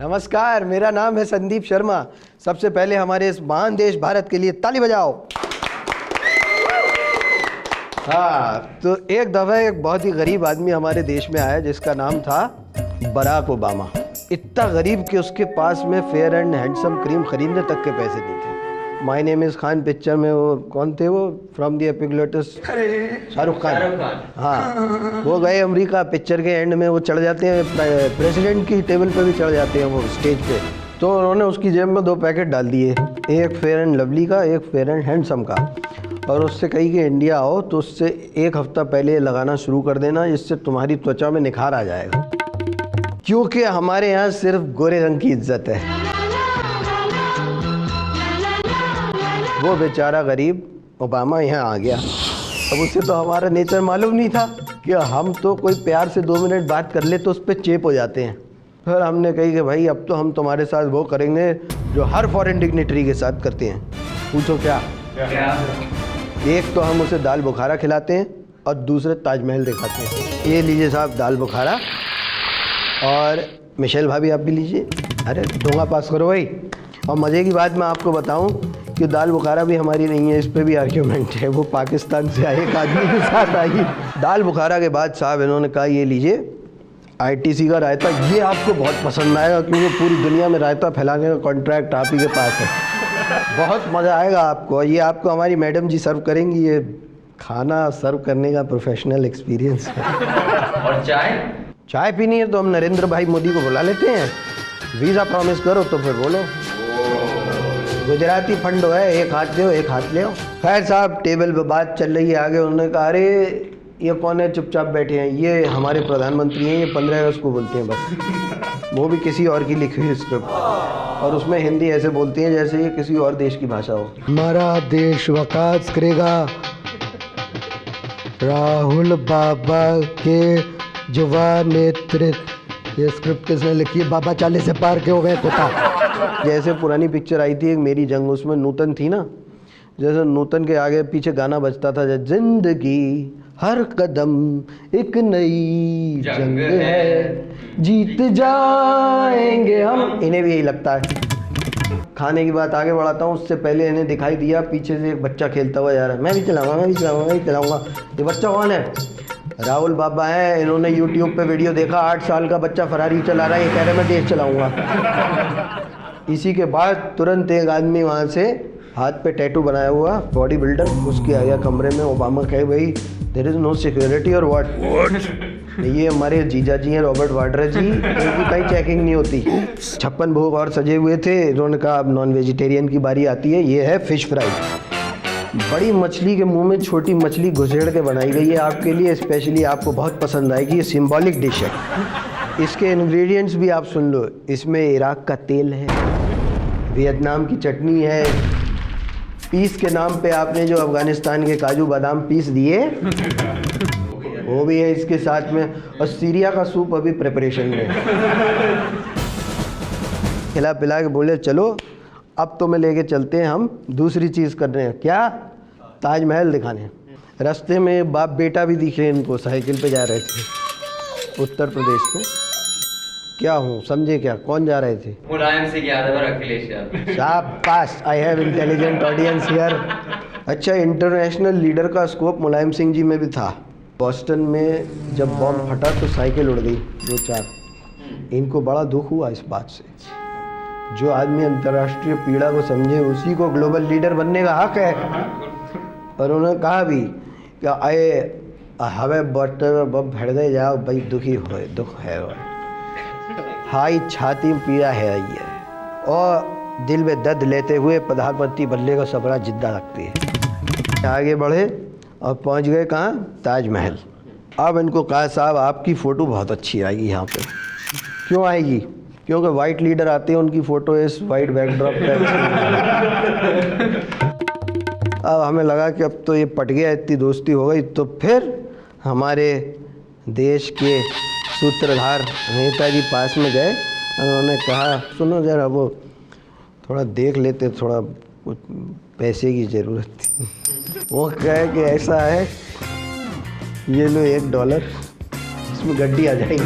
नमस्कार, मेरा नाम है संदीप शर्मा। सबसे पहले हमारे इस महान देश भारत के लिए ताली बजाओ। हाँ, तो एक दफ़ा एक बहुत ही गरीब आदमी हमारे देश में आया जिसका नाम था बराक ओबामा। इतना गरीब कि उसके पास में फेयर एंड हैंडसम क्रीम खरीदने तक के पैसे नहीं थे। My name is Khan picture में वो कौन थे, वो फ्रॉम द एपिग्लोटस, शाहरुख खान। हाँ, वो गए अमेरिका। पिक्चर के एंड में वो चढ़ जाते हैं प्रेसिडेंट की टेबल पे भी चढ़ जाते हैं वो स्टेज पे। तो उन्होंने उसकी जेब में 2 पैकेट डाल दिए, एक फेयर एंड लवली का, एक फेयर एंड हैंडसम का, और उससे कही कि इंडिया आओ तो उससे 1 हफ्ता पहले लगाना शुरू कर देना, इससे तुम्हारी त्वचा में निखार आ जाएगा, क्योंकि हमारे यहाँ सिर्फ गोरे रंग की इज्जत है। वो बेचारा गरीब ओबामा यहाँ आ गया। अब उसे तो हमारा नेचर मालूम नहीं था कि हम तो कोई प्यार से 2 मिनट बात कर ले तो उस पर चेप हो जाते हैं। फिर हमने कही कि भाई अब तो हम तुम्हारे साथ वो करेंगे जो हर फॉरेन डिग्नेटरी के साथ करते हैं। पूछो क्या? एक तो हम उसे दाल बुखारा खिलाते हैं और दूसरे ताजमहल दिखाते हैं। ये लीजिए साहब दाल बुखारा, और मिशेल भाभी आप भी लीजिए। अरे डोंगा पास करो भाई। और मज़े की बात मैं आपको बताऊं कि दाल बुखारा भी हमारी नहीं है, इस पे भी आर्ग्यूमेंट है। वो पाकिस्तान से आए एक आदमी के साथ आई। दाल बुखारा के बाद साहब इन्होंने कहा ये लीजिए ITC का रायता, ये आपको बहुत पसंद आएगा क्योंकि पूरी दुनिया में रायता फैलाने का कॉन्ट्रैक्ट आप ही के पास है, बहुत मज़ा आएगा आपको। ये आपको हमारी मैडम जी सर्व करेंगी। ये खाना सर्व करने का प्रोफेशनल एक्सपीरियंस है। और चाय पीनी है तो हम नरेंद्र भाई मोदी को बुला लेते हैं। वीज़ा प्रॉमिस करो तो फिर बोलो। गुजराती फंडो है, एक हाथ दो एक हाथ ले आओ। खैर साहब, टेबल पे बात चल रही है आगे। उन्होंने कहा अरे ये कौन है चुपचाप बैठे हैं? ये हमारे प्रधानमंत्री हैं, ये 15 अगस्त को बोलते हैं बस। वो भी किसी और की लिखी हुई स्क्रिप्ट, और उसमें हिंदी ऐसे बोलती हैं जैसे ये किसी और देश की भाषा हो। हमारा देश वकास करेगा राहुल बाबा के जुवा नेतृत्व। ये स्क्रिप्ट किसने लिखी है? बाबा 40 से पार के हो गए कुत्ता। जैसे पुरानी पिक्चर आई थी एक मेरी जंग, उसमें नूतन थी ना, जैसे नूतन के आगे पीछे गाना बजता था, जिंदगी हर कदम एक नई जंग है, जीत जाएंगे हम। इन्हें भी यही लगता है। खाने की बात आगे बढ़ाता हूँ, उससे पहले इन्हें दिखाई दिया पीछे से एक बच्चा खेलता हुआ जा रहा है। मैं भी चलाऊंगा। ये बच्चा कौन है? राहुल बाबा है। इन्होंने YouTube पे वीडियो देखा, 8 साल का बच्चा फरारी चला रहा है, ये कह रहे मैं देश चलाऊंगा। इसी के बाद तुरंत एक आदमी वहाँ से हाथ पे टैटू बनाया हुआ बॉडी बिल्डर, उसके आ गया कमरे में। ओबामा कहे भाई देयर इज नो सिक्योरिटी और व्हाट? ये हमारे जीजा जी हैं रॉबर्ट वाड्रा जी, इनकी कहीं चेकिंग नहीं होती। 56 भोग और सजे हुए थे। इन्होंने कहा अब नॉन वेजिटेरियन की बारी आती है। ये है फिश फ्राई। बड़ी मछली के मुंह में छोटी मछली घुसेड़ के बनाई गई है आपके लिए स्पेशली, आपको बहुत पसंद आएगी। ये सिंबॉलिक डिश है। इसके इंग्रेडिएंट्स भी आप सुन लो। इसमें इराक का तेल है, वियतनाम की चटनी है, पीस के नाम पे आपने जो अफगानिस्तान के काजू बादाम पीस दिए वो भी है इसके साथ में, और सीरिया का सूप अभी प्रिपरेशन में। खिला पिला के बोले चलो अब तो मैं लेके चलते हैं, हम दूसरी चीज़ कर रहे हैं। क्या? ताजमहल दिखाने। रास्ते में बाप बेटा भी दिखे इनको, साइकिल पे जा रहे थे उत्तर प्रदेश में। क्या हूँ समझे क्या? कौन जा रहे थे? मुलायम सिंह यादव और अखिलेश यादव। शाबाश, I have intelligent audience here. अच्छा, इंटरनेशनल लीडर का स्कोप मुलायम सिंह जी में भी था। बॉस्टन में जब बॉम्ब फटा तो साइकिल उड़ गई 2-4। इनको बड़ा दुख हुआ इस बात से। जो आदमी अंतर्राष्ट्रीय पीड़ा को समझे उसी को ग्लोबल लीडर बनने का हक है। और उन्होंने कहा भी कि आए हवे बॉस्टन बम फट गए, जाओ भाई दुखी हो, दुख है हाई छाती में पीड़ा है ये, और दिल में दर्द लेते हुए प्रधानमंत्री बनने का सपना जिंदा रखती है। आगे बढ़े और पहुंच गए कहाँ? ताजमहल। अब इनको कहा साहब आपकी फ़ोटो बहुत अच्छी आएगी यहाँ पे। क्यों आएगी? क्योंकि वाइट लीडर आते हैं, उनकी फ़ोटो इस वाइट बैकड्रॉप पे। अब हमें लगा कि अब तो ये पट गया, इतनी दोस्ती हो गई। तो फिर हमारे देश के सूत्रधार नेताजी पास में गए, उन्होंने कहा सुनो जरा वो थोड़ा देख लेते, थोड़ा कुछ पैसे की ज़रूरत थी। वो कहे कि ऐसा है ये लो $1, इसमें गड्डी आ जाएगी।